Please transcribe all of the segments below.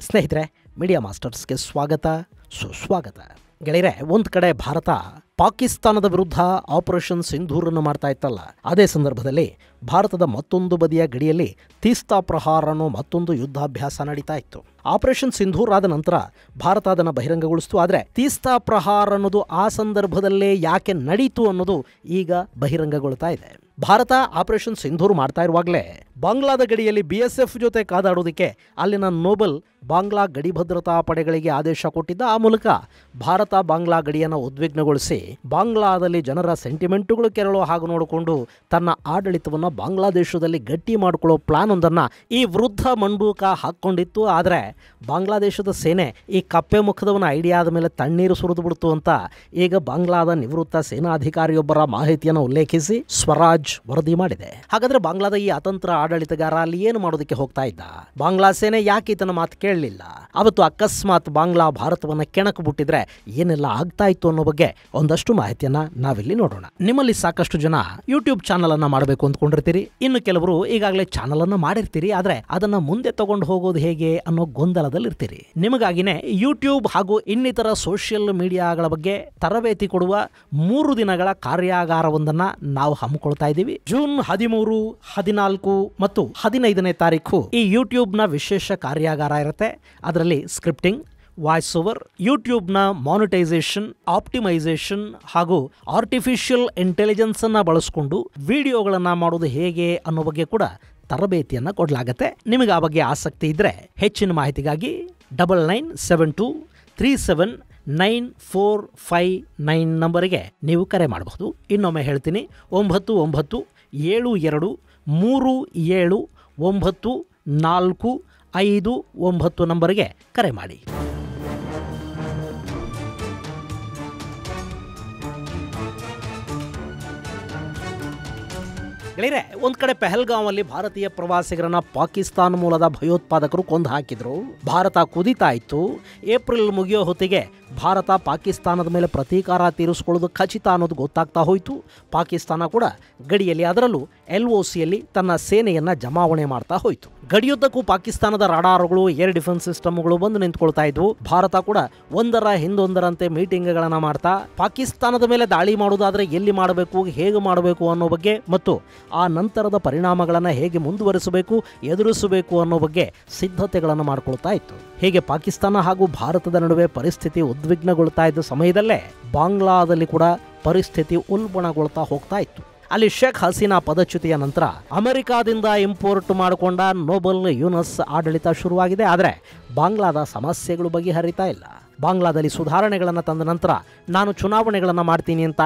ಸ್ನೇಹಿತರೆ, ಮೀಡಿಯಾ ಮಾಸ್ಟರ್ಸ್ಗೆ ಸ್ವಾಗತ ಸುಸ್ವಾಗತ. ಗೆಳೆಯರೆ, ಒಂದು ಕಡೆ ಭಾರತ ಪಾಕಿಸ್ತಾನದ ವಿರುದ್ಧ ಆಪರೇಷನ್ ಸಿಂಧೂರನ್ನು ಮಾಡ್ತಾ ಇತ್ತಲ್ಲ, ಅದೇ ಸಂದರ್ಭದಲ್ಲಿ ಭಾರತದ ಮತ್ತೊಂದು ಬದಿಯ ಗಡಿಯಲ್ಲಿ ತೀಸ್ತಾ ಪ್ರಹಾರ ಅನ್ನೋ ಮತ್ತೊಂದು ಯುದ್ಧಾಭ್ಯಾಸ ನಡೀತಾ ಇತ್ತು. ಆಪರೇಷನ್ ಸಿಂಧೂರ್ ಆದ ನಂತರ ಭಾರತ ಅದನ್ನು ಬಹಿರಂಗಗೊಳಿಸ್ತು. ಆದರೆ ತೀಸ್ತಾ ಪ್ರಹಾರ ಅನ್ನೋದು ಆ ಸಂದರ್ಭದಲ್ಲೇ ಯಾಕೆ ನಡೀತು ಅನ್ನೋದು ಈಗ ಬಹಿರಂಗಗೊಳ್ತಾ ಇದೆ. ಭಾರತ ಆಪರೇಷನ್ ಸಿಂಧೂರ್ ಮಾಡ್ತಾ ಇರುವಾಗಲೇ ಬಾಂಗ್ಲಾದ ಗಡಿಯಲ್ಲಿ BSF ಜೊತೆ ಕಾದಾಡೋದಕ್ಕೆ ಅಲ್ಲಿನ ನೋಬಲ್ ಬಾಂಗ್ಲಾ ಗಡಿ ಭದ್ರತಾ ಪಡೆಗಳಿಗೆ ಆದೇಶ ಕೊಟ್ಟಿದ್ದ. ಆ ಮೂಲಕ ಭಾರತ ಬಾಂಗ್ಲಾ ಗಡಿಯನ್ನು ಉದ್ವಿಗ್ನಗೊಳಿಸಿ ಬಾಂಗ್ಲಾದಲ್ಲಿ ಜನರ ಸೆಂಟಿಮೆಂಟುಗಳು ಕೆರಳೋ ಹಾಗೆ ನೋಡಿಕೊಂಡು ತನ್ನ ಆಡಳಿತವನ್ನು ಬಾಂಗ್ಲಾದೇಶದಲ್ಲಿ ಗಟ್ಟಿ ಮಾಡಿಕೊಳ್ಳೋ ಪ್ಲಾನ್ ಒಂದನ್ನು ಈ ವೃದ್ಧ ಮಂಡೂಕ ಹಾಕ್ಕೊಂಡಿತ್ತು. ಆದರೆ ಬಾಂಗ್ಲಾದೇಶದ ಸೇನೆ ಈ ಕಪ್ಪೆ ಮುಖದವನ ಐಡಿಯಾದ ಮೇಲೆ ತಣ್ಣೀರು ಸುರಿದು ಬಿಡ್ತು ಅಂತ ಈಗ ಬಾಂಗ್ಲಾದ ನಿವೃತ್ತ ಸೇನಾಧಿಕಾರಿಯೊಬ್ಬರ ಮಾಹಿತಿಯನ್ನು ಉಲ್ಲೇಖಿಸಿ ಸ್ವರಾಜ್ ವರದಿ ಮಾಡಿದೆ. ಹಾಗಾದ್ರೆ ಬಾಂಗ್ಲಾದ ಈ ಅತಂತ್ರ ಆಡಳಿತಗಾರ ಅಲ್ಲಿ ಏನು ಮಾಡೋದಕ್ಕೆ ಹೋಗ್ತಾ ಇದ್ದ? ಬಾಂಗ್ಲಾ ಸೇನೆ ಯಾಕೆ ಈತನ ಮಾತು ಕೇಳಲಿಲ್ಲ? ಅವತ್ತು ಅಕಸ್ಮಾತ್ ಬಾಂಗ್ಲಾ ಭಾರತವನ್ನು ಕೆಣಕು ಬಿಟ್ಟಿದ್ರೆ ಏನೆಲ್ಲ ಆಗ್ತಾ ಇತ್ತು ಅನ್ನೋ ಬಗ್ಗೆ ಒಂದಷ್ಟು ಮಾಹಿತಿಯನ್ನ ನಾವಿಲ್ಲಿ ನೋಡೋಣ. ನಿಮ್ಮಲ್ಲಿ ಸಾಕಷ್ಟು ಜನ ಯೂಟ್ಯೂಬ್ ಚಾನಲ್ ಅನ್ನ ಮಾಡಬೇಕು ಅಂದ್ಕೊಂಡಿರ್ತೀರಿ. ಇನ್ನು ಕೆಲವರು ಈಗಾಗಲೇ ಚಾನಲ್ ಅನ್ನ ಮಾಡಿರ್ತೀರಿ. ಆದ್ರೆ ಅದನ್ನ ಮುಂದೆ ತಗೊಂಡು ಹೋಗೋದು ಹೇಗೆ ಅನ್ನೋ ಗೊಂದಲದಲ್ಲಿರ್ತೀರಿ. ನಿಮಗಾಗಿನೇ ಯೂಟ್ಯೂಬ್ ಹಾಗೂ ಇನ್ನಿತರ ಸೋಷಿಯಲ್ ಮೀಡಿಯಾಗಳ ಬಗ್ಗೆ ತರಬೇತಿ ಕೊಡುವ 3 ದಿನಗಳ ಕಾರ್ಯಾಗಾರವೊಂದನ್ನ ನಾವು ಹಮ್ಮಿಕೊಳ್ತಾ ಇದ್ದೀವಿ. ಜೂನ್ 13, 14 ಮತ್ತು 15ನೇ ತಾರೀಕು ಈ ಯೂಟ್ಯೂಬ್ನ ವಿಶೇಷ ಕಾರ್ಯಾಗಾರ ಇರುತ್ತೆ. ಅದರಲ್ಲಿ ಸ್ಕ್ರಿಪ್ಟಿಂಗ್, ವಾಯ್ಸ್ ಓವರ್, ಯೂಟ್ಯೂಬ್ನ ಮಾನಿಟೈಸೇಷನ್, ಆಪ್ಟಿಮೈಸೇಷನ್ ಹಾಗೂ ಆರ್ಟಿಫಿಷಿಯಲ್ ಇಂಟೆಲಿಜೆನ್ಸ್ ಅನ್ನ ಬಳಸಿಕೊಂಡು ವಿಡಿಯೋಗಳನ್ನು ಮಾಡೋದು ಹೇಗೆ ಅನ್ನೋ ಬಗ್ಗೆ ಕೂಡ ತರಬೇತಿಯನ್ನು ಕೊಡಲಾಗತ್ತೆ. ನಿಮಗೆ ಆ ಬಗ್ಗೆ ಆಸಕ್ತಿ ಇದ್ದರೆ ಹೆಚ್ಚಿನ ಮಾಹಿತಿಗಾಗಿ 9972379459 ನಂಬರಿಗೆ ನೀವು ಕರೆ ಮಾಡಬಹುದು. ಇನ್ನೊಮ್ಮೆ ಹೇಳ್ತೀನಿ, 9972379459 ನಂಬರಿಗೆ ಕರೆ ಮಾಡಿ. ಗೆಳೆಯರೆ, ಒಂದು ಕಡೆ ಪೆಹಲ್ಗಾಂವಲ್ಲಿ ಭಾರತೀಯ ಪ್ರವಾಸಿಗರನ್ನ ಪಾಕಿಸ್ತಾನ ಮೂಲದ ಭಯೋತ್ಪಾದಕರು ಕೊಂದು ಹಾಕಿದ್ರು. ಭಾರತ ಕುದಿತಾ ಇತ್ತು. ಏಪ್ರಿಲ್ ಮುಗಿಯೋ ಹೊತ್ತಿಗೆ ಭಾರತ ಪಾಕಿಸ್ತಾನದ ಮೇಲೆ ಪ್ರತೀಕಾರ ತೀರಿಸಿಕೊಳ್ಳೋದು ಖಚಿತ ಅನ್ನೋದು ಗೊತ್ತಾಗ್ತಾ ಹೋಯಿತು. ಪಾಕಿಸ್ತಾನ ಕೂಡ ಗಡಿಯಲ್ಲಿ, ಅದರಲ್ಲೂ LOCಯಲ್ಲಿ ತನ್ನ ಸೇನೆಯನ್ನು ಜಮಾವಣೆ ಮಾಡ್ತಾ ಹೋಯಿತು. ಗಡಿಯುದ್ದಕ್ಕೂ ಪಾಕಿಸ್ತಾನದ ರಾಡಾರ್ಗಳು, ಏರ್ ಡಿಫೆನ್ಸ್ ಸಿಸ್ಟಮ್ಗಳು ಬಂದು ನಿಂತ್ಕೊಳ್ತಾ ಇದ್ವು. ಭಾರತ ಕೂಡ ಒಂದರ ಹಿಂದೊಂದರಂತೆ ಮೀಟಿಂಗ್ಗಳನ್ನು ಮಾಡ್ತಾ ಪಾಕಿಸ್ತಾನದ ಮೇಲೆ ದಾಳಿ ಮಾಡೋದಾದರೆ ಎಲ್ಲಿ ಮಾಡಬೇಕು, ಹೇಗೆ ಮಾಡಬೇಕು ಅನ್ನೋ ಬಗ್ಗೆ ಮತ್ತು ಆ ನಂತರದ ಪರಿಣಾಮಗಳನ್ನು ಹೇಗೆ ಮುಂದುವರಿಸಬೇಕು, ಎದುರಿಸಬೇಕು ಅನ್ನೋ ಬಗ್ಗೆ ಸಿದ್ಧತೆಗಳನ್ನು ಮಾಡಿಕೊಳ್ತಾ ಇತ್ತು. ಹೀಗೆ ಪಾಕಿಸ್ತಾನ ಹಾಗೂ ಭಾರತದ ನಡುವೆ ಪರಿಸ್ಥಿತಿ ಉದ್ವಿಗ್ನಗೊಳ್ತಾ ಇದ್ದ ಸಮಯದಲ್ಲೇ ಬಾಂಗ್ಲಾದಲ್ಲಿ ಕೂಡ ಪರಿಸ್ಥಿತಿ ಉಲ್ಬಣಗೊಳ್ತಾ ಹೋಗ್ತಾ ಇತ್ತು. ಅಲ್ಲಿ ಶೇಖ್ ಹಸೀನಾ ಪದಚ್ಯುತಿಯ ನಂತರ ಅಮೆರಿಕಾದಿಂದ ಇಂಪೋರ್ಟ್ ಮಾಡಿಕೊಂಡ ನೋಬಲ್ ಯೂನಸ್ ಆಡಳಿತ ಶುರುವಾಗಿದೆ. ಆದರೆ ಬಾಂಗ್ಲಾದ ಸಮಸ್ಯೆಗಳು ಬಗೆಹರಿತಾ ಇಲ್ಲ. ಬಾಂಗ್ಲಾದಲ್ಲಿ ಸುಧಾರಣೆಗಳನ್ನು ತಂದ ನಂತರ ನಾನು ಚುನಾವಣೆಗಳನ್ನು ಮಾಡ್ತೀನಿ ಅಂತ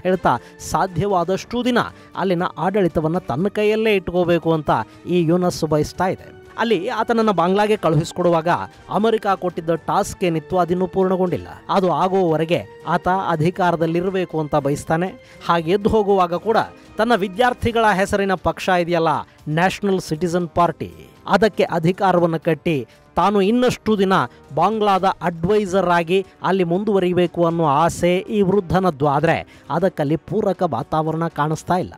ಹೇಳ್ತಾ ಸಾಧ್ಯವಾದಷ್ಟು ದಿನ ಅಲ್ಲಿನ ಆಡಳಿತವನ್ನು ತನ್ನ ಕೈಯಲ್ಲೇ ಇಟ್ಕೋಬೇಕು ಅಂತ ಈ ಯೂನಸ್ ಬಯಸ್ತಾ ಇದೆ. ಅಲ್ಲಿ ಆತನನ್ನು ಬಾಂಗ್ಲಾಗೆ ಕಳುಹಿಸಿಕೊಡುವಾಗ ಅಮೆರಿಕ ಕೊಟ್ಟಿದ್ದ ಟಾಸ್ಕ್ ಏನಿತ್ತು ಅದಿನ್ನೂ ಪೂರ್ಣಗೊಂಡಿಲ್ಲ. ಅದು ಆಗುವವರೆಗೆ ಆತ ಅಧಿಕಾರದಲ್ಲಿರಬೇಕು ಅಂತ ಬಯಸ್ತಾನೆ. ಹಾಗೆ ಎದ್ದು ಹೋಗುವಾಗ ಕೂಡ ತನ್ನ ವಿದ್ಯಾರ್ಥಿಗಳ ಹೆಸರಿನ ಪಕ್ಷ ಇದೆಯಲ್ಲ, ನ್ಯಾಷನಲ್ ಸಿಟಿಸನ್ ಪಾರ್ಟಿ, ಅದಕ್ಕೆ ಅಧಿಕಾರವನ್ನು ಕಟ್ಟಿ ತಾನು ಇನ್ನಷ್ಟು ದಿನ ಬಾಂಗ್ಲಾದ ಅಡ್ವೈಸರ್ ಆಗಿ ಅಲ್ಲಿ ಮುಂದುವರಿಬೇಕು ಅನ್ನೋ ಆಸೆ ಈ ವೃದ್ಧನದ್ದು. ಆದರೆ ಅದಕ್ಕಲ್ಲಿ ಪೂರಕ ವಾತಾವರಣ ಕಾಣಿಸ್ತಾ ಇಲ್ಲ.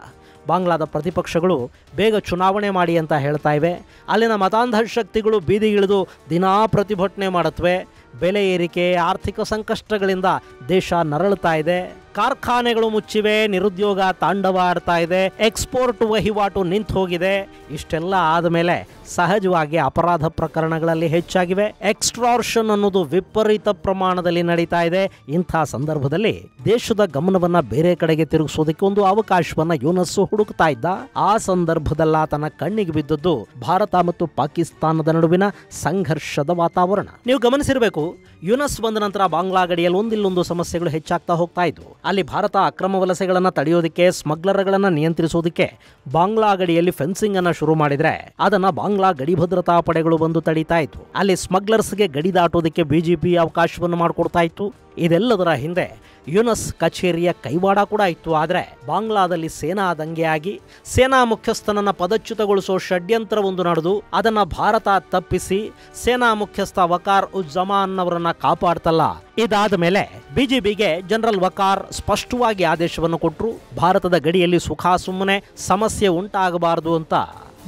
ಬಾಂಗ್ಲಾದ ಪ್ರತಿಪಕ್ಷಗಳು ಬೇಗ ಚುನಾವಣೆ ಮಾಡಿ ಅಂತ ಹೇಳ್ತಾ ಇವೆ. ಅಲ್ಲಿನ ಮತಾಂಧ ಶಕ್ತಿಗಳು ಬೀದಿಗಿಳಿದು ದಿನಾ ಪ್ರತಿಭಟನೆ ಮಾಡುತ್ತವೆ. ಬೆಲೆ ಏರಿಕೆ, ಆರ್ಥಿಕ ಸಂಕಷ್ಟಗಳಿಂದ ದೇಶ ನರಳುತ್ತಾ ಇದೆ. ಕಾರ್ಖಾನೆಗಳು ಮುಚ್ಚಿವೆ, ನಿರುದ್ಯೋಗ ತಾಂಡವ ಆಡ್ತಾ ಇದೆ, ಎಕ್ಸ್ಪೋರ್ಟ್ ವಹಿವಾಟು ನಿಂತು ಹೋಗಿದೆ. ಇಷ್ಟೆಲ್ಲ ಆದಮೇಲೆ ಸಹಜವಾಗಿ ಅಪರಾಧ ಪ್ರಕರಣಗಳಲ್ಲಿ ಹೆಚ್ಚಾಗಿವೆ. ಎಕ್ಸ್ಟ್ರಾರ್ಷನ್ ಅನ್ನೋದು ವಿಪರೀತ ಪ್ರಮಾಣದಲ್ಲಿ ನಡೀತಾ ಇದೆ. ಇಂಥ ಸಂದರ್ಭದಲ್ಲಿ ದೇಶದ ಗಮನವನ್ನ ಬೇರೆ ಕಡೆಗೆ ತಿರುಗಿಸೋದಕ್ಕೆ ಒಂದು ಅವಕಾಶವನ್ನ ಯೂನಸ್ ಹುಡುಕ್ತಾ ಇದ್ದ. ಆ ಸಂದರ್ಭದಲ್ಲ ತನ್ನ ಕಣ್ಣಿಗೆ ಬಿದ್ದದ್ದು ಭಾರತ ಮತ್ತು ಪಾಕಿಸ್ತಾನದ ನಡುವಿನ ಸಂಘರ್ಷದ ವಾತಾವರಣ. ನೀವು ಗಮನಿಸಿರಬೇಕು, ಯೂನಸ್ ಬಂದ ನಂತರ ಬಾಂಗ್ಲಾ ಗಡಿಯಲ್ಲಿ ಒಂದಿಲ್ಲೊಂದು ಸಮಸ್ಯೆಗಳು ಹೆಚ್ಚಾಗ್ತಾ ಹೋಗ್ತಾ ಇದ್ವು. ಅಲ್ಲಿ ಭಾರತ ಅಕ್ರಮ ವಲಸೆಗಳನ್ನು ತಡೆಯೋದಕ್ಕೆ, ಸ್ಮಗ್ಲರ್ಗಳನ್ನು ನಿಯಂತ್ರಿಸೋದಕ್ಕೆ ಬಾಂಗ್ಲಾ ಗಡಿಯಲ್ಲಿ ಫೆನ್ಸಿಂಗ್ ಅನ್ನ ಶುರು ಮಾಡಿದ್ರೆ ಅದನ್ನ ಬಾಂಗ್ಲಾ ಗಡಿ ಭದ್ರತಾ ಪಡೆಗಳು ಬಂದು ತಡೀತಾ ಇತ್ತು. ಅಲ್ಲಿ ಸ್ಮಗ್ಲರ್ಸ್ಗೆ ಗಡಿ ದಾಟೋದಕ್ಕೆ BJP ಅವಕಾಶವನ್ನು ಮಾಡಿಕೊಡ್ತಾ ಇತ್ತು. ಇದೆಲ್ಲದರ ಹಿಂದೆ ಯೂನಸ್ ಕಚೇರಿಯ ಕೈವಾಡ ಕೂಡ ಇತ್ತು. ಆದರೆ ಬಾಂಗ್ಲಾದಲ್ಲಿ ಸೇನಾ ದಂಗೆಯಾಗಿ ಸೇನಾ ಮುಖ್ಯಸ್ಥನನ್ನ ಪದಚ್ಯುತಗೊಳಿಸೋ ಷಡ್ಯಂತ್ರವೊಂದು ನಡೆದು ಅದನ್ನ ಭಾರತ ತಪ್ಪಿಸಿ ಸೇನಾ ಮುಖ್ಯಸ್ಥ ವಕಾರ್ ಉಜ್ಜಮಾನ್ ಅವರನ್ನ ಕಾಪಾಡ್ತಲ್ಲ. ಇದಾದ ಮೇಲೆ BJPಗೆ ಜನರಲ್ ವಕಾರ್ ಸ್ಪಷ್ಟವಾಗಿ ಆದೇಶವನ್ನು ಕೊಟ್ಟರು. ಭಾರತದ ಗಡಿಯಲ್ಲಿ ಸುಖ ಸುಮ್ಮನೆ ಸಮಸ್ಯೆ ಉಂಟಾಗಬಾರದು ಅಂತ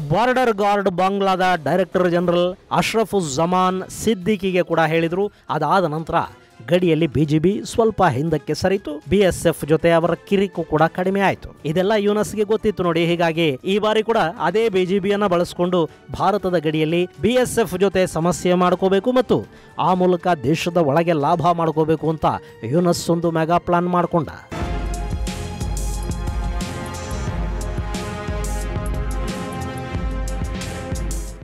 ಬಾರ್ಡರ್ ಗಾರ್ಡ್ ಬಾಂಗ್ಲಾದ ಡೈರೆಕ್ಟರ್ ಜನರಲ್ ಅಶ್ರಫುಜ್ಜಮಾನ್ ಸಿದ್ದಿಕಿಗೆ ಕೂಡ ಹೇಳಿದ್ರು. ಅದಾದ ನಂತರ ಗಡಿಯಲ್ಲಿ ಬಿಜಿಬಿ ಸ್ವಲ್ಪ ಹಿಂದಕ್ಕೆ ಸರಿತು. ಬಿಎಸ್ಎಫ್ ಜೊತೆ ಅವರ ಕಿರಿಕು ಕೂಡ ಕಡಿಮೆ ಆಯಿತು. ಇದೆಲ್ಲ ಯೂನಸ್ಗೆ ಗೊತ್ತಿತ್ತು ನೋಡಿ. ಹೀಗಾಗಿ ಈ ಬಾರಿ ಕೂಡ ಅದೇ ಬಿಜಿಬಿಯನ್ನ ಬಳಸಿಕೊಂಡು ಭಾರತದ ಗಡಿಯಲ್ಲಿ ಬಿಎಸ್ಎಫ್ ಜೊತೆ ಸಮಸ್ಯೆ ಮಾಡ್ಕೋಬೇಕು ಮತ್ತು ಆ ಮೂಲಕ ದೇಶದ ಒಳಗೆ ಲಾಭ ಮಾಡ್ಕೋಬೇಕು ಅಂತ ಯೂನಸ್ ಒಂದು ಮೆಗಾ ಪ್ಲಾನ್ ಮಾಡಿಕೊಂಡ.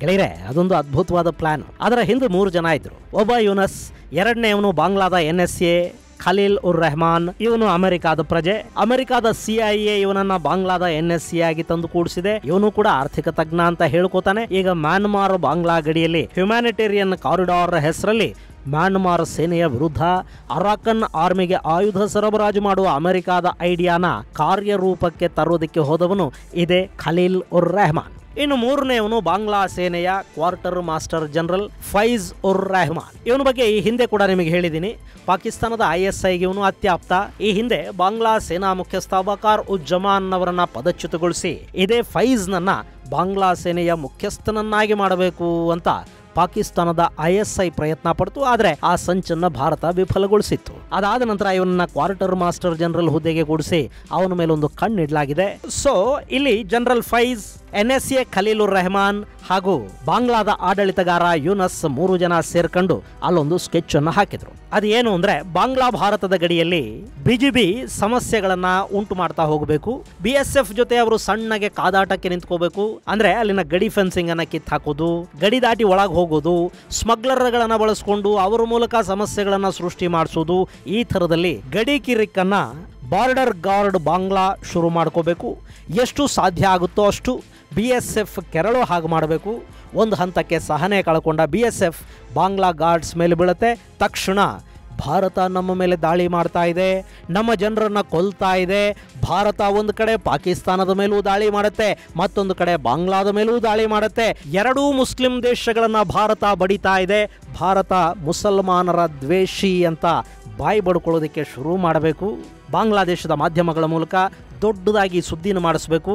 ಗೆಳೆಯರೆ, ಅದೊಂದು ಅದ್ಭುತವಾದ ಪ್ಲಾನ್. ಅದರ ಹಿಂದೆ 3 ಜನ ಇದ್ರು. ಒಬ್ಬ ಯೂನಸ್, ಎರಡನೇವನು ಬಾಂಗ್ಲಾದ NSA ಖಲೀಲ್ ಉರ್ ರೆಹಮಾನ್. ಇವನು ಅಮೆರಿಕಾದ ಪ್ರಜೆ. ಅಮೆರಿಕಾದ CIA ಇವನನ್ನ ಬಾಂಗ್ಲಾದ NSA ಆಗಿ ತಂದು ಕೂಡಿಸಿದೆ. ಇವನು ಕೂಡ ಆರ್ಥಿಕ ತಜ್ಞ ಅಂತ ಹೇಳ್ಕೋತಾನೆ. ಈಗ ಮ್ಯಾನ್ಮಾರ್ ಬಾಂಗ್ಲಾ ಗಡಿಯಲ್ಲಿ ಹ್ಯುಮ್ಯಾನಿಟೇರಿಯನ್ ಕಾರಿಡಾರ್ ಹೆಸರಲ್ಲಿ ಮ್ಯಾನ್ಮಾರ್ ಸೇನೆಯ ವಿರುದ್ಧ ಅರಾಕನ್ ಆರ್ಮಿಗೆ ಆಯುಧ ಸರಬರಾಜು ಮಾಡುವ ಅಮೆರಿಕಾದ ಐಡಿಯಾನ ಕಾರ್ಯರೂಪಕ್ಕೆ ತರೋದಕ್ಕೆ ಹೋದವನು ಇದೇ ಖಲೀಲ್ ಉರ್ ರೆಹಮಾನ್. ಇನ್ನು 3ನೇವನು ಬಾಂಗ್ಲಾ ಸೇನೆಯ ಕ್ವಾರ್ಟರ್ ಮಾಸ್ಟರ್ ಜನರಲ್ ಫೈಜ್ ಉರ್ ರೆಹಮಾನ್. ಇವನ ಬಗ್ಗೆ ಈ ಹಿಂದೆ ಕೂಡ ನಿಮಗೆ ಹೇಳಿದ್ದೀನಿ. ಪಾಕಿಸ್ತಾನದ ISIಗೆ ಇವನು ಅತ್ಯಾಪ್ತ. ಈ ಹಿಂದೆ ಬಾಂಗ್ಲಾ ಸೇನಾ ಮುಖ್ಯಸ್ಥ ಬಕಾರ್ ಉಜ್ಜಮಾನ್ ಅವರನ್ನ ಪದಚ್ಯುತಗೊಳಿಸಿ ಇದೇ ಫೈಜ್ ನನ್ನ ಬಾಂಗ್ಲಾ ಸೇನೆಯ ಮುಖ್ಯಸ್ಥನನ್ನಾಗಿ ಮಾಡಬೇಕು ಅಂತ ಪಾಕಿಸ್ತಾನದ ISI ಪ್ರಯತ್ನ ಪಡ್ತು. ಆದರೆ ಆ ಸಂಚನ್ನ ಭಾರತ ವಿಫಲಗೊಳಿಸಿತ್ತು. ಅದಾದ ನಂತರ ಇವನನ್ನ ಕ್ವಾರ್ಟರ್ ಮಾಸ್ಟರ್ ಜನರಲ್ ಹುದ್ದೆಗೆ ಕೂಡಿಸಿ ಅವನ ಮೇಲೊಂದು ಕಣ್ಣಿಡಲಾಗಿದೆ. ಸೊ ಇಲ್ಲಿ ಜನರಲ್ ಫೈಜ್, NSA ಖಲೀಲ್ ಉರ್ ರೆಹಮಾನ್ ಹಾಗೂ ಬಾಂಗ್ಲಾದ ಆಡಳಿತಗಾರ ಯೂನಸ್ 3 ಜನ ಸೇರ್ಕೊಂಡು ಅಲ್ಲೊಂದು ಸ್ಕೆಚ್ ಅನ್ನು ಹಾಕಿದ್ರು. ಅದೇನು ಅಂದ್ರೆ, ಬಾಂಗ್ಲಾ ಭಾರತದ ಗಡಿಯಲ್ಲಿ ಬಿಜಿಬಿ ಸಮಸ್ಯೆಗಳನ್ನ ಉಂಟು ಮಾಡ್ತಾ ಹೋಗಬೇಕು. BSF ಜೊತೆ ಅವರು ಸಣ್ಣಗೆ ಕಾದಾಟಕ್ಕೆ ನಿಂತ್ಕೋಬೇಕು. ಅಂದ್ರೆ ಅಲ್ಲಿನ ಗಡಿ ಫೆನ್ಸಿಂಗ್ ಅನ್ನ ಕಿತ್ ಹಾಕೋದು, ಗಡಿ ದಾಟಿ ಒಳಗೆ ಹೋಗೋದು, ಸ್ಮಗ್ಲರ್ಗಳನ್ನ ಬಳಸ್ಕೊಂಡು ಅವರ ಮೂಲಕ ಸಮಸ್ಯೆಗಳನ್ನ ಸೃಷ್ಟಿ ಮಾಡಿಸೋದು. ಈ ಥರದಲ್ಲಿ ಗಡಿ ಕಿರಿಕನ್ನ ಬಾರ್ಡರ್ ಗಾರ್ಡ್ ಬಾಂಗ್ಲಾ ಶುರು ಮಾಡ್ಕೋಬೇಕು. ಎಷ್ಟು ಸಾಧ್ಯ ಆಗುತ್ತೋ ಅಷ್ಟು BSF ಕೆರಳೋ ಹಾಗೆ ಮಾಡಬೇಕು. ಒಂದು ಹಂತಕ್ಕೆ ಸಹನೆ ಕಳ್ಕೊಂಡ BSF ಬಾಂಗ್ಲಾ ಗಾರ್ಡ್ಸ್ ಮೇಲೆ ಬೀಳುತ್ತೆ. ತಕ್ಷಣ ಭಾರತ ನಮ್ಮ ಮೇಲೆ ದಾಳಿ ಮಾಡ್ತಾ ಇದೆ, ನಮ್ಮ ಜನರನ್ನ ಕೊಲ್ತಾ ಇದೆ. ಭಾರತ ಒಂದು ಕಡೆ ಪಾಕಿಸ್ತಾನದ ಮೇಲೂ ದಾಳಿ ಮಾಡುತ್ತೆ, ಮತ್ತೊಂದು ಕಡೆ ಬಾಂಗ್ಲಾದ ಮೇಲೂ ದಾಳಿ ಮಾಡುತ್ತೆ. ಎರಡೂ ಮುಸ್ಲಿಂ ದೇಶಗಳನ್ನ ಭಾರತ ಬಡಿತಾ ಇದೆ. ಭಾರತ ಮುಸಲ್ಮಾನರ ದ್ವೇಷಿ ಅಂತ ಬಾಯಿ ಬಡ್ಕೊಳ್ಳೋದಕ್ಕೆ ಶುರು ಮಾಡಬೇಕು. ಬಾಂಗ್ಲಾದೇಶದ ಮಾಧ್ಯಮಗಳ ಮೂಲಕ ದೊಡ್ಡದಾಗಿ ಸುದ್ದಿನ ಮಾಡಿಸಬೇಕು.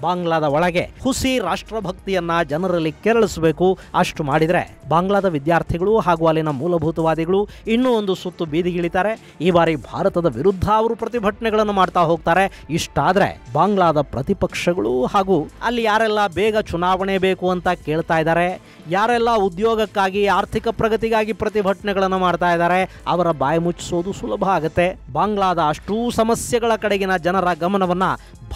ಬಾಂಗ್ಲಾದ ಒಳಗೆ ಹುಸಿ ರಾಷ್ಟ್ರಭಕ್ತಿಯನ್ನ ಜನರಲ್ಲಿ ಕೆರಳಿಸಬೇಕು. ಅಷ್ಟು ಮಾಡಿದರೆ ಬಾಂಗ್ಲಾದ ವಿದ್ಯಾರ್ಥಿಗಳು ಹಾಗೂ ಅಲ್ಲಿನ ಮೂಲಭೂತವಾದಿಗಳು ಇನ್ನೂ ಒಂದು ಸುತ್ತು ಬೀದಿಗಿಳಿತಾರೆ. ಈ ಬಾರಿ ಭಾರತದ ವಿರುದ್ಧ ಅವರು ಪ್ರತಿಭಟನೆಗಳನ್ನು ಮಾಡ್ತಾ ಹೋಗ್ತಾರೆ. ಇಷ್ಟಾದ್ರೆ ಬಾಂಗ್ಲಾದ ಪ್ರತಿಪಕ್ಷಗಳು ಹಾಗೂ ಅಲ್ಲಿ ಯಾರೆಲ್ಲ ಬೇಗ ಚುನಾವಣೆ ಬೇಕು ಅಂತ ಕೇಳ್ತಾ ಇದ್ದಾರೆ, ಯಾರೆಲ್ಲ ಉದ್ಯೋಗಕ್ಕಾಗಿ ಆರ್ಥಿಕ ಪ್ರಗತಿಗಾಗಿ ಪ್ರತಿಭಟನೆಗಳನ್ನು ಮಾಡ್ತಾ ಇದ್ದಾರೆ, ಅವರ ಬಾಯಿ ಮುಚ್ಚಿಸೋದು ಸುಲಭ ಆಗುತ್ತೆ. ಬಾಂಗ್ಲಾದ ಅಷ್ಟೂ ಸಮಸ್ಯೆಗಳ ಕಡೆಗಿನ ಜನರ ಗಮನವನ್ನ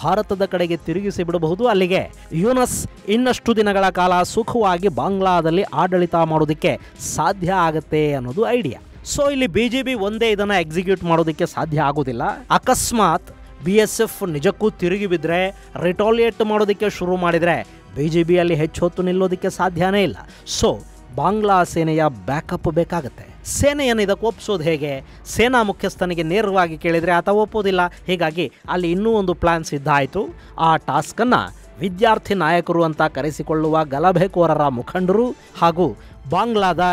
ಭಾರತದ ಕಡೆಗೆ ತಿರುಗಿಸಿ ಬಿಡಬಹುದು. ಅಲ್ಲಿಗೆ ಯೂನಸ್ ಇನ್ನಷ್ಟು ದಿನಗಳ ಕಾಲ ಸುಖವಾಗಿ ಬಾಂಗ್ಲಾದಲ್ಲಿ ಆಡಳಿತ ಮಾಡೋದಕ್ಕೆ ಸಾಧ್ಯ ಆಗುತ್ತೆ ಅನ್ನೋದು ಐಡಿಯಾ. ಸೊ ಇಲ್ಲಿ ಬಿಜೆಪಿ ಒಂದೇ ಇದನ್ನ ಎಕ್ಸಿಕ್ಯೂಟ್ ಮಾಡೋದಕ್ಕೆ ಸಾಧ್ಯ ಆಗೋದಿಲ್ಲ. ಅಕಸ್ಮಾತ್ BSF ನಿಜಕ್ಕೂ ತಿರುಗಿ ಬಿದ್ದರೆ, ರಿಟಾಲಿಯೇಟ್ ಮಾಡೋದಕ್ಕೆ ಶುರು ಮಾಡಿದರೆ ಬಿಜೆಪಿಯಲ್ಲಿ ಹೆಚ್ಚು ಹೊತ್ತು ನಿಲ್ಲೋದಕ್ಕೆ ಸಾಧ್ಯನೇ ಇಲ್ಲ. ಸೊ ಬಾಂಗ್ಲಾ ಸೇನೆಯ ಬ್ಯಾಕಪ್ ಬೇಕಾಗುತ್ತೆ. ಸೇನೆಯನ್ನು ಇದಕ್ಕೆ ಒಪ್ಪಿಸೋದು ಹೇಗೆ? ಸೇನಾ ಮುಖ್ಯಸ್ಥನಿಗೆ ನೇರವಾಗಿ ಕೇಳಿದರೆ ಆತ ಒಪ್ಪೋದಿಲ್ಲ. ಹೀಗಾಗಿ ಅಲ್ಲಿ ಇನ್ನೂ ಒಂದು ಪ್ಲಾನ್ ಸಿದ್ಧ ಆಯಿತು. ಆ ಟಾಸ್ಕನ್ನು ವಿದ್ಯಾರ್ಥಿ ನಾಯಕರು ಅಂತ ಕರೆಸಿಕೊಳ್ಳುವ ಗಲಭೆಕೋರರ ಮುಖಂಡರು ಹಾಗೂ ಬಾಂಗ್ಲಾದ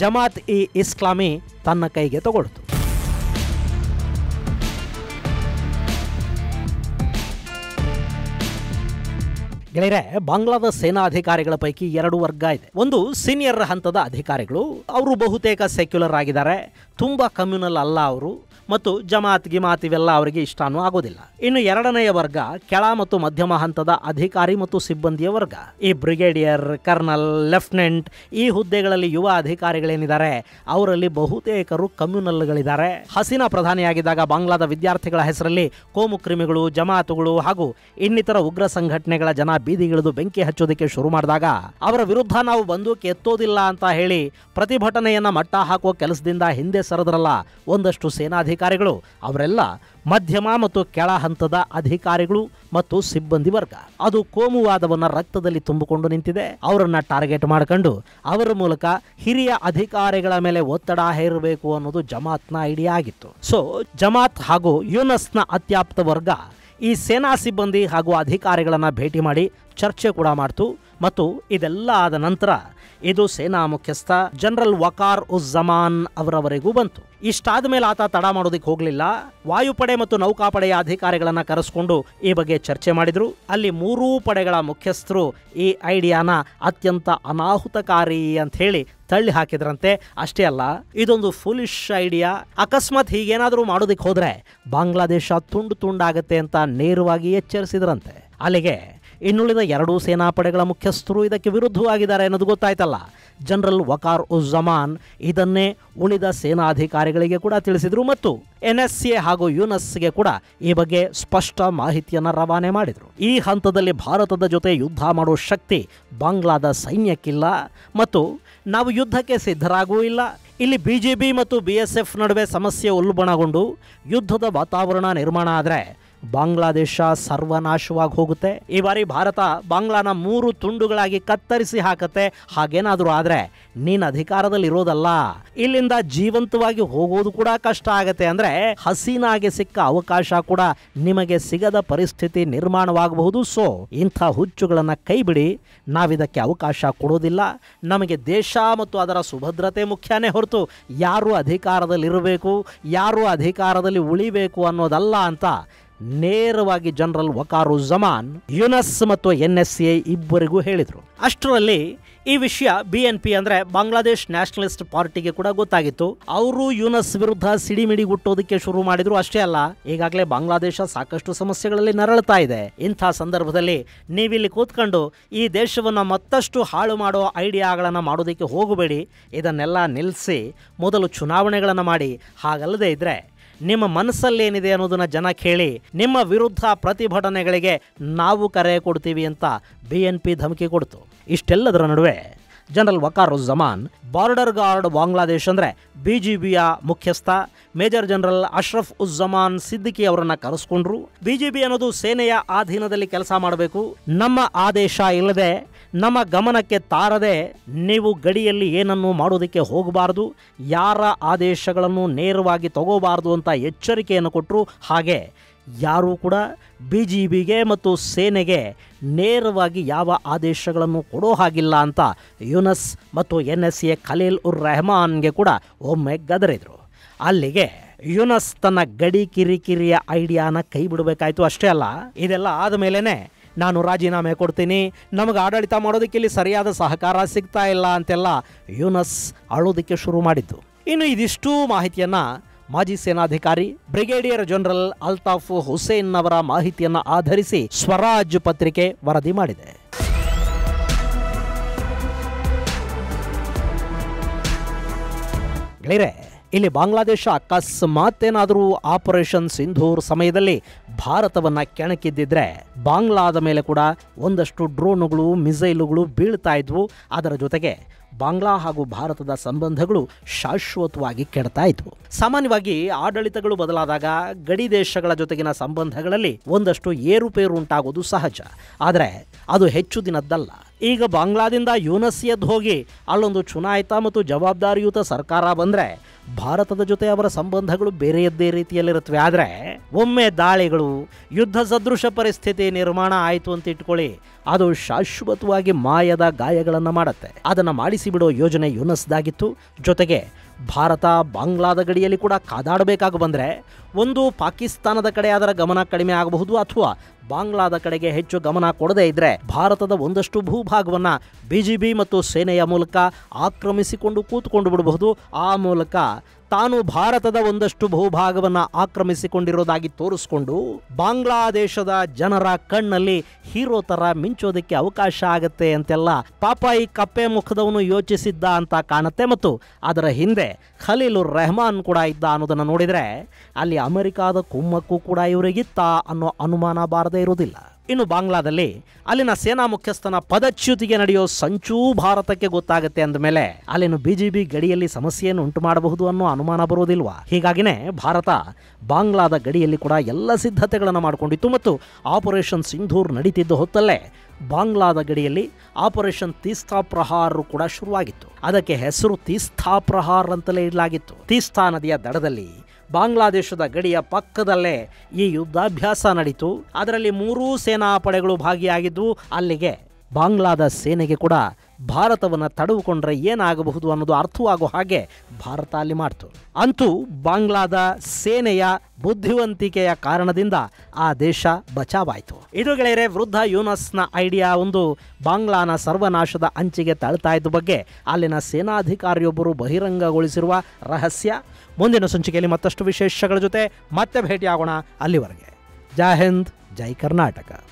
ಜಮಾತ್ ಇ ಇಸ್ಲಾಮಿ ತನ್ನ ಕೈಗೆ ತಗೊಳ್ತು. ಗೆಳೆಯರೆ, ಬಾಂಗ್ಲಾದ ಸೇನಾ ಅಧಿಕಾರಿಗಳ ಪೈಕಿ 2 ವರ್ಗ ಇದೆ. ಒಂದು ಸೀನಿಯರ್ ಹಂತದ ಅಧಿಕಾರಿಗಳು, ಅವರು ಬಹುತೇಕ ಸೆಕ್ಯುಲರ್ ಆಗಿದ್ದಾರೆ, ತುಂಬಾ ಕಮ್ಯುನಲ್ ಅಲ್ಲ ಅವರು, ಮತ್ತು ಜಮಾತ್ ಗಿಮಾತ್ ಇವೆಲ್ಲ ಅವರಿಗೆ ಇಷ್ಟನೂ ಆಗೋದಿಲ್ಲ. ಇನ್ನು 2ನೆಯ ವರ್ಗ ಕೆಳ ಮತ್ತು ಮಧ್ಯಮ ಹಂತದ ಅಧಿಕಾರಿ ಮತ್ತು ಸಿಬ್ಬಂದಿಯ ವರ್ಗ. ಈ ಬ್ರಿಗೇಡಿಯರ್, ಕರ್ನಲ್, ಲೆಫ್ಟಿನೆಂಟ್ ಈ ಹುದ್ದೆಗಳಲ್ಲಿ ಯುವ ಅಧಿಕಾರಿಗಳೇನಿದ್ದಾರೆ ಅವರಲ್ಲಿ ಬಹುತೇಕರು ಕಮ್ಯುನಲ್ಗಳಿದ್ದಾರೆ. ಹಸೀನಾ ಪ್ರಧಾನಿಯಾಗಿದ್ದಾಗ ಬಾಂಗ್ಲಾದ ವಿದ್ಯಾರ್ಥಿಗಳ ಹೆಸರಲ್ಲಿ ಕೋಮು ಕ್ರಿಮಿಗಳು, ಜಮಾತುಗಳು ಹಾಗೂ ಇನ್ನಿತರ ಉಗ್ರ ಸಂಘಟನೆಗಳ ಜನ ಬೀದಿಗಿಳಿದು ಬೆಂಕಿ ಹಚ್ಚೋದಕ್ಕೆ ಶುರು ಮಾಡಿದಾಗ ಅವರ ವಿರುದ್ಧ ನಾವು ಬಂದೂಕು ಎತ್ತೋದಿಲ್ಲ ಅಂತ ಹೇಳಿ ಪ್ರತಿಭಟನೆಯನ್ನ ಮಟ್ಟ ಹಾಕುವ ಕೆಲಸದಿಂದ ಹಿಂದೆ ಸರಿದ್ರಲ್ಲ ಒಂದಷ್ಟು ಸೇನಾಧಿಕಾರಿಗಳು, ಅವರೆಲ್ಲ ಮಧ್ಯಮ ಮತ್ತು ಕೆಳ ಹಂತದ ಅಧಿಕಾರಿಗಳು ಮತ್ತು ಸಿಬ್ಬಂದಿ ವರ್ಗ. ಅದು ಕೋಮುವಾದವನ್ನ ರಕ್ತದಲ್ಲಿ ತುಂಬಿಕೊಂಡು ನಿಂತಿದೆ. ಅವರನ್ನ ಟಾರ್ಗೆಟ್ ಮಾಡಿಕೊಂಡು ಅವರ ಮೂಲಕ ಹಿರಿಯ ಅಧಿಕಾರಿಗಳ ಮೇಲೆ ಒತ್ತಡ ಹೇರಬೇಕು ಅನ್ನೋದು ಜಮಾತ್ನ ಐಡಿಯಾ ಆಗಿತ್ತು. ಸೊ ಜಮಾತ್ ಹಾಗೂ ಯೂನಸ್ನ ಅತ್ಯಾಪ್ತ ವರ್ಗ ಈ ಸೇನಾ ಸಿಬ್ಬಂದಿ ಹಾಗೂ ಅಧಿಕಾರಿಗಳನ್ನ ಭೇಟಿ ಮಾಡಿ ಚರ್ಚೆ ಕೂಡ ಮಾಡ್ತು. ಮತ್ತು ಇದೆಲ್ಲ ಆದ ನಂತರ ಇದು ಸೇನಾ ಮುಖ್ಯಸ್ಥ ಜನರಲ್ ವಕಾರ್ ಉಜ್ ಜಮಾನ್ ಅವರವರೆಗೂ ಬಂತು. ಇಷ್ಟಾದ ಮೇಲೆ ಆತ ತಡ ಮಾಡೋದಕ್ಕೆ ಹೋಗಲಿಲ್ಲ. ವಾಯುಪಡೆ ಮತ್ತು ನೌಕಾಪಡೆಯ ಅಧಿಕಾರಿಗಳನ್ನ ಕರೆಸ್ಕೊಂಡು ಈ ಬಗ್ಗೆ ಚರ್ಚೆ ಮಾಡಿದ್ರು. ಅಲ್ಲಿ ಮೂರೂ ಪಡೆಗಳ ಮುಖ್ಯಸ್ಥರು ಈ ಐಡಿಯಾನ ಅತ್ಯಂತ ಅನಾಹುತಕಾರಿ ಅಂತ ಹೇಳಿ ತಳ್ಳಿ ಹಾಕಿದ್ರಂತೆ. ಅಷ್ಟೇ ಅಲ್ಲ, ಇದೊಂದು ಫುಲಿಶ್ ಐಡಿಯಾ, ಅಕಸ್ಮಾತ್ ಹೀಗೇನಾದರೂ ಮಾಡೋದಕ್ಕೆ ಹೋದ್ರೆ ಬಾಂಗ್ಲಾದೇಶ ತುಂಡು ತುಂಡಾಗತ್ತೆ ಅಂತ ನೇರವಾಗಿ ಎಚ್ಚರಿಸಿದ್ರಂತೆ. ಅಲ್ಲಿಗೆ ಇನ್ನುಳಿದ ಎರಡೂ ಸೇನಾಪಡೆಗಳ ಮುಖ್ಯಸ್ಥರು ಇದಕ್ಕೆ ವಿರುದ್ಧವಾಗಿದ್ದಾರೆ ಅನ್ನೋದು ಗೊತ್ತಾಯ್ತಲ್ಲ. ಜನರಲ್ ವಕಾರ್ ಉಜ್ ಜಮಾನ್ ಇದನ್ನೇ ಉಳಿದ ಸೇನಾಧಿಕಾರಿಗಳಿಗೆ ಕೂಡ ತಿಳಿಸಿದ್ರು ಮತ್ತು NSA ಹಾಗೂ ಯುನಸ್ಗೆ ಕೂಡ ಈ ಬಗ್ಗೆ ಸ್ಪಷ್ಟ ಮಾಹಿತಿಯನ್ನು ರವಾನೆ ಮಾಡಿದರು. ಈ ಹಂತದಲ್ಲಿ ಭಾರತದ ಜೊತೆ ಯುದ್ಧ ಮಾಡೋ ಶಕ್ತಿ ಬಾಂಗ್ಲಾದ ಸೈನ್ಯಕ್ಕಿಲ್ಲ ಮತ್ತು ನಾವು ಯುದ್ಧಕ್ಕೆ ಸಿದ್ಧರಾಗೂ ಇಲ್ಲ. ಇಲ್ಲಿ BGB ಮತ್ತು BSF ನಡುವೆ ಸಮಸ್ಯೆ ಉಲ್ಬಣಗೊಂಡು ಯುದ್ಧದ ವಾತಾವರಣ ನಿರ್ಮಾಣ ಆದರೆ ಬಾಂಗ್ಲಾದೇಶ ಸರ್ವನಾಶವಾಗಿ ಹೋಗುತ್ತೆ. ಈ ಬಾರಿ ಭಾರತ ಬಾಂಗ್ಲಾನ 3 ತುಂಡುಗಳಾಗಿ ಕತ್ತರಿಸಿ ಹಾಕತ್ತೆ. ಹಾಗೇನಾದರೂ ಆದರೆ ನೀನು ಅಧಿಕಾರದಲ್ಲಿ ಇರೋದಲ್ಲ, ಇಲ್ಲಿಂದ ಜೀವಂತವಾಗಿ ಹೋಗೋದು ಕೂಡ ಕಷ್ಟ ಆಗತ್ತೆ. ಅಂದ್ರೆ ಹಸೀನಾಗೆ ಸಿಕ್ಕ ಅವಕಾಶ ಕೂಡ ನಿಮಗೆ ಸಿಗದ ಪರಿಸ್ಥಿತಿ ನಿರ್ಮಾಣವಾಗಬಹುದು. ಸೊ ಇಂಥ ಹುಚ್ಚುಗಳನ್ನ ಕೈ ಬಿಡಿ, ನಾವಿದಕ್ಕೆ ಅವಕಾಶ ಕೊಡೋದಿಲ್ಲ. ನಮಗೆ ದೇಶ ಮತ್ತು ಅದರ ಸುಭದ್ರತೆ ಮುಖ್ಯನೇ ಹೊರತು ಯಾರು ಅಧಿಕಾರದಲ್ಲಿರಬೇಕು, ಯಾರು ಅಧಿಕಾರದಲ್ಲಿ ಉಳಿಬೇಕು ಅನ್ನೋದಲ್ಲ ಅಂತ ನೇರವಾಗಿ ಜನರಲ್ ವಕಾರ್ ಉಜ್ ಜಮಾನ್ ಯುನಸ್ ಮತ್ತು NSA ಇಬ್ಬರಿಗೂ ಹೇಳಿದರು. ಅಷ್ಟರಲ್ಲಿ ಈ ವಿಷಯ BNP ಅಂದ್ರೆ ಬಾಂಗ್ಲಾದೇಶ್ ನ್ಯಾಷನಲಿಸ್ಟ್ ಪಾರ್ಟಿಗೆ ಕೂಡ ಗೊತ್ತಾಗಿತ್ತು. ಅವರು ಯುನಸ್ ವಿರುದ್ಧ ಸಿಡಿಮಿಡಿ ಗುಟ್ಟೋದಕ್ಕೆ ಶುರು ಮಾಡಿದ್ರು. ಅಷ್ಟೇ ಅಲ್ಲ, ಈಗಾಗಲೇ ಬಾಂಗ್ಲಾದೇಶ ಸಾಕಷ್ಟು ಸಮಸ್ಯೆಗಳಲ್ಲಿ ನರಳುತ್ತಾ ಇದೆ. ಇಂಥ ಸಂದರ್ಭದಲ್ಲಿ ನೀವಿಲ್ಲಿ ಕೂತ್ಕೊಂಡು ಈ ದೇಶವನ್ನು ಮತ್ತಷ್ಟು ಹಾಳು ಮಾಡೋ ಐಡಿಯಾಗಳನ್ನು ಮಾಡೋದಕ್ಕೆ ಹೋಗಬೇಡಿ. ಇದನ್ನೆಲ್ಲ ನಿಲ್ಲಿಸಿ ಮೊದಲು ಚುನಾವಣೆಗಳನ್ನು ಮಾಡಿ. ಹಾಗಲ್ಲದೆ ಇದ್ರೆ ನಿಮ್ಮ ಮನಸ್ಸಲ್ಲೇನಿದೆ ಅನ್ನೋದನ್ನ ಜನ ಕೇಳಿ ನಿಮ್ಮ ವಿರುದ್ಧ ಪ್ರತಿಭಟನೆಗಳಿಗೆ ನಾವು ಕರೆ ಕೊಡ್ತೀವಿ ಅಂತ BNP ಧಮಕಿ ಕೊಡ್ತು. ಇಷ್ಟೆಲ್ಲದರ ನಡುವೆ ಜನರಲ್ ವಕಾರ್ ಉಜ್ ಜಮಾನ್ ಬಾರ್ಡರ್ ಗಾರ್ಡ್ ಬಾಂಗ್ಲಾದೇಶ್ ಅಂದರೆ BGBಯ ಮುಖ್ಯಸ್ಥ ಮೇಜರ್ ಜನರಲ್ ಅಶ್ರಫ್ ಉಜ್ ಜಮಾನ್ ಸಿದ್ದಿಕಿ ಅವರನ್ನ ಕರೆಸ್ಕೊಂಡ್ರು. BGB ಅನ್ನೋದು ಸೇನೆಯ ಅಧೀನದಲ್ಲಿ ಕೆಲಸ ಮಾಡಬೇಕು. ನಮ್ಮ ಆದೇಶ ಇಲ್ಲದೆ, ನಮ್ಮ ಗಮನಕ್ಕೆ ತಾರದೆ ನೀವು ಗಡಿಯಲ್ಲಿ ಏನನ್ನು ಮಾಡೋದಕ್ಕೆ ಹೋಗಬಾರ್ದು, ಯಾರ ಆದೇಶಗಳನ್ನು ನೇರವಾಗಿ ತಗೋಬಾರ್ದು ಅಂತ ಎಚ್ಚರಿಕೆಯನ್ನು ಕೊಟ್ಟರು. ಹಾಗೆ ಯಾರೂ ಕೂಡ BGBಗೆ ಮತ್ತು ಸೇನೆಗೆ ನೇರವಾಗಿ ಯಾವ ಆದೇಶಗಳನ್ನು ಕೊಡೋ ಹಾಗಿಲ್ಲ ಅಂತ ಯುನಸ್ ಮತ್ತು NSA ಖಲೀಲ್ ಉರ್ ರೆಹಮಾನ್ಗೆ ಕೂಡ ಒಮ್ಮೆ ಗದರಿದ್ರು. ಅಲ್ಲಿಗೆ ಯುನಸ್ ತನ್ನ ಗಡಿ ಕಿರಿಕಿರಿಯ ಐಡಿಯಾನ ಕೈ ಬಿಡಬೇಕಾಯ್ತು. ಅಷ್ಟೇ ಅಲ್ಲ, ಇದೆಲ್ಲ ಆದಮೇಲೆ ನಾನು ರಾಜೀನಾಮೆ ಕೊಡ್ತೀನಿ, ನಮಗೆ ಆಡಳಿತ ಮಾಡೋದಕ್ಕೆ ಇಲ್ಲಿ ಸರಿಯಾದ ಸಹಕಾರ ಸಿಗ್ತಾ ಇಲ್ಲ ಅಂತೆಲ್ಲ ಯುನಸ್ ಅಳೋದಕ್ಕೆ ಶುರು ಮಾಡಿದ್ದು. ಇನ್ನು ಇದಿಷ್ಟು ಮಾಹಿತಿಯನ್ನು ಮಾಜಿ ಸೇನಾಧಿಕಾರಿ ಬ್ರಿಗೇಡಿಯರ್ ಜನರಲ್ ಅಲ್ತಾಫ್ ಹುಸೇನ್ ಅವರ ಮಾಹಿತಿಯನ್ನು ಆಧರಿಸಿ ಸ್ವರಾಜ್ ಪತ್ರಿಕೆ ವರದಿ ಮಾಡಿದೆ. ಗೆಳೆಯರೇ, ಇಲ್ಲಿ ಬಾಂಗ್ಲಾದೇಶ ಅಕಸ್ಮಾತ್ತೇನಾದರೂ ಆಪರೇಷನ್ ಸಿಂಧೂರ್ ಸಮಯದಲ್ಲಿ ಭಾರತವನ್ನು ಕೆಣಕಿದ್ದಿದ್ರೆ ಬಾಂಗ್ಲಾದ ಮೇಲೆ ಕೂಡ ಒಂದಷ್ಟು ಡ್ರೋನುಗಳು, ಮಿಸೈಲುಗಳು ಬೀಳ್ತಾ ಇದ್ವು. ಅದರ ಜೊತೆಗೆ ಬಾಂಗ್ಲಾ ಹಾಗೂ ಭಾರತದ ಸಂಬಂಧಗಳು ಶಾಶ್ವತವಾಗಿ ಕೆಡ್ತಾ ಇದ್ವು. ಸಾಮಾನ್ಯವಾಗಿ ಆಡಳಿತಗಳು ಬದಲಾದಾಗ ಗಡಿ ದೇಶಗಳ ಜೊತೆಗಿನ ಸಂಬಂಧಗಳಲ್ಲಿ ಒಂದಷ್ಟು ಏರುಪೇರು ಉಂಟಾಗೋದು ಸಹಜ. ಆದರೆ ಅದು ಹೆಚ್ಚು ದಿನದ್ದಲ್ಲ. ಈಗ ಬಾಂಗ್ಲಾದಿಂದ ಯುನಸ್ ಎದ್ದು ಹೋಗಿ ಅಲ್ಲೊಂದು ಚುನಾಯಿತ ಮತ್ತು ಜವಾಬ್ದಾರಿಯುತ ಸರ್ಕಾರ ಬಂದರೆ ಭಾರತದ ಜೊತೆ ಅವರ ಸಂಬಂಧಗಳು ಬೇರೆಯದ್ದೇ ರೀತಿಯಲ್ಲಿರುತ್ತವೆ. ಆದರೆ ಒಮ್ಮೆ ದಾಳಿಗಳು, ಯುದ್ಧ ಸದೃಶ ಪರಿಸ್ಥಿತಿ ನಿರ್ಮಾಣ ಆಯಿತು ಅಂತ ಇಟ್ಕೊಳ್ಳಿ, ಅದು ಶಾಶ್ವತವಾಗಿ ಮಾಯದ ಗಾಯಗಳನ್ನು ಮಾಡುತ್ತೆ. ಅದನ್ನು ಮಾಡಿಸಿಬಿಡೋ ಯೋಜನೆ ಯುನಸ್ದಾಗಿತ್ತು. ಜೊತೆಗೆ ಭಾರತ ಬಾಂಗ್ಲಾದ ಗಡಿಯಲ್ಲಿ ಕೂಡ ಕಾದಾಡಬೇಕಾಗಿ ಬಂದರೆ ಒಂದು ಪಾಕಿಸ್ತಾನದ ಕಡೆ ಅದರ ಗಮನ ಕಡಿಮೆ ಆಗಬಹುದು, ಅಥವಾ ಬಾಂಗ್ಲಾದ ಕಡೆಗೆ ಹೆಚ್ಚು ಗಮನ ಕೊಡದೇ ಇದ್ದರೆ ಭಾರತದ ಒಂದಷ್ಟು ಭೂಭಾಗವನ್ನು BGB ಮತ್ತು ಸೇನೆಯ ಮೂಲಕ ಆಕ್ರಮಿಸಿಕೊಂಡು ಕೂತ್ಕೊಂಡು ಬಿಡಬಹುದು. ಆ ಮೂಲಕ ತಾನು ಭಾರತದ ಒಂದಷ್ಟು ಭೂಭಾಗವನ್ನು ಆಕ್ರಮಿಸಿಕೊಂಡಿರೋದಾಗಿ ತೋರಿಸ್ಕೊಂಡು ಬಾಂಗ್ಲಾದೇಶದ ಜನರ ಕಣ್ಣಲ್ಲಿ ಹೀರೋ ತರ ಮಿಂಚೋದಕ್ಕೆ ಅವಕಾಶ ಆಗತ್ತೆ ಅಂತೆಲ್ಲ ಪಾಪ ಈ ಕಪ್ಪೆ ಮುಖದವನು ಯೋಚಿಸಿದ್ದ ಅಂತ ಕಾಣುತ್ತೆ. ಮತ್ತು ಅದರ ಹಿಂದೆ ಖಲೀಲ್ ಉರ್ ರೆಹಮಾನ್ ಕೂಡ ಇದ್ದ ಅನ್ನೋದನ್ನು ನೋಡಿದರೆ ಅಲ್ಲಿ ಅಮೆರಿಕಾದ ಕುಮ್ಮಕ್ಕು ಕೂಡ ಇವರಿಗಿತ್ತ ಅನ್ನೋ ಅನುಮಾನ ಬಾರದೇ ಇರುವುದಿಲ್ಲ. ಇನ್ನು ಬಾಂಗ್ಲಾದಲ್ಲಿ ಅಲ್ಲಿನ ಸೇನಾ ಮುಖ್ಯಸ್ಥನ ಪದಚ್ಯುತಿಗೆ ನಡೆಯೋ ಸಂಚೂ ಭಾರತಕ್ಕೆ ಗೊತ್ತಾಗುತ್ತೆ ಅಂದಮೇಲೆ ಅಲ್ಲಿನ BGB ಗಡಿಯಲ್ಲಿ ಸಮಸ್ಯೆಯನ್ನು ಉಂಟು ಮಾಡಬಹುದು ಅನ್ನೋ ಅನುಮಾನ ಬರೋದಿಲ್ವಾ? ಹೀಗಾಗಿನೇ ಭಾರತ ಬಾಂಗ್ಲಾದ ಗಡಿಯಲ್ಲಿ ಕೂಡ ಎಲ್ಲ ಸಿದ್ಧತೆಗಳನ್ನು ಮಾಡಿಕೊಂಡಿತ್ತು. ಮತ್ತು ಆಪರೇಷನ್ ಸಿಂಧೂರ್ ನಡೀತಿದ್ದ ಹೊತ್ತಲ್ಲೇ ಬಾಂಗ್ಲಾದ ಗಡಿಯಲ್ಲಿ ಆಪರೇಷನ್ ತೀಸ್ತಾ ಪ್ರಹಾರ್ ಕೂಡ ಶುರುವಾಗಿತ್ತು. ಅದಕ್ಕೆ ಹೆಸರು ತೀಸ್ತಾ ಪ್ರಹಾರ್ ಅಂತಲೇ ಇಡಲಾಗಿತ್ತು. ತೀಸ್ತಾ ನದಿಯ ದಡದಲ್ಲಿ ಬಾಂಗ್ಲಾದೇಶದ ಗಡಿಯ ಪಕ್ಕದಲ್ಲೇ ಈ ಯುದ್ಧಾಭ್ಯಾಸ ನಡೀತು. ಅದರಲ್ಲಿ 3 ಸೇನಾ ಪಡೆಗಳು ಭಾಗಿಯಾಗಿದ್ದು, ಅಲ್ಲಿಗೆ ಬಾಂಗ್ಲಾದ ಸೇನೆಗೆ ಕೂಡ ಭಾರತವನ್ನು ತಡೆದುಕೊಂಡ್ರೆ ಏನಾಗಬಹುದು ಅನ್ನೋದು ಅರ್ಥವಾಗೋ ಹಾಗೆ ಭಾರತ ಅಲ್ಲಿ ಮಾಡ್ತು. ಅಂತೂ ಬಾಂಗ್ಲಾದ ಸೇನೆಯ ಬುದ್ಧಿವಂತಿಕೆಯ ಕಾರಣದಿಂದ ಆ ದೇಶ ಬಚಾವಾಯಿತು. ಇದು ಗೆಳೆಯರೆ, ವೃದ್ಧ ಯೂನಸ್ನ ಐಡಿಯಾ ಒಂದು ಬಾಂಗ್ಲಾನ ಸರ್ವನಾಶದ ಅಂಚಿಗೆ ತಳ್ತಾ ಇದ್ದ ಬಗ್ಗೆ ಅಲ್ಲಿನ ಸೇನಾಧಿಕಾರಿಯೊಬ್ಬರು ಬಹಿರಂಗಗೊಳಿಸಿರುವ ರಹಸ್ಯ. ಮುಂದಿನ ಸಂಚಿಕೆಯಲ್ಲಿ ಮತ್ತಷ್ಟು ವಿಶೇಷಗಳ ಜೊತೆ ಮತ್ತೆ ಭೇಟಿಯಾಗೋಣ. ಅಲ್ಲಿವರೆಗೆ ಜೈ ಹಿಂದ್, ಜೈ ಕರ್ನಾಟಕ.